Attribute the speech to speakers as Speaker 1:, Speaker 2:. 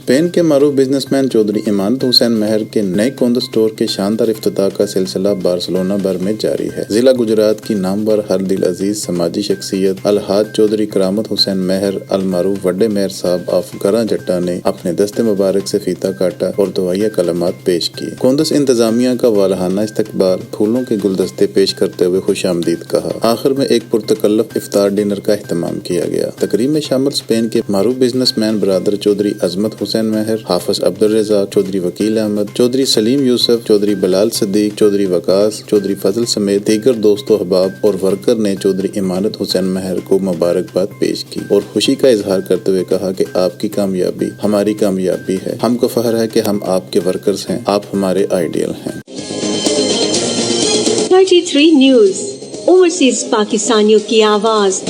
Speaker 1: Spain کے معروف business man Chaudhry امانت حسین مہر کے نئے کوندو اسٹور کے شاندار افتتاح کا سلسلہ بارسلونا بھر میں جاری ہے۔ ضلع گجرات کی نامور ہر دل عزیز سماجی شخصیت الحاج چودھری کرامت حسین مہر المعروف وڈے مہر صاحب آف گراں جٹا نے اپنے دست مبارک سے فیتہ کاٹا اور دعائیہ کلمات پیش کیے۔ کوندس انتظامیہ کا والہانہ استقبال، پھولوں کے گلدستے پیش کرتے ہوئے خوش آمدید کہا۔ آخر میں ایک پرتکلف افطار ڈنر کا اہتمام کیا گیا۔ تقریب میں شامل اسپین کے معروف بزنس مین برادر چودھری عظمت حسین مہر، حافظ عبدالرزاق، چودھری وکیل احمد، چودھری سلیم یوسف، چودھری بلال صدیق، چودھری وقاص، چودھری فضل سمیت دیگر دوست و احباب اور ورکر نے چودھری امانت حسین مہر کو مبارکباد پیش کی اور خوشی کا اظہار کرتے ہوئے کہا کہ آپ کی کامیابی ہماری کامیابی ہے۔ ہم کو فخر ہے کہ ہم آپ کے ورکرز ہیں، آپ ہمارے آئیڈیل ہیں۔
Speaker 2: 33 نیوز، اوورسیز پاکستانیوں کی آواز۔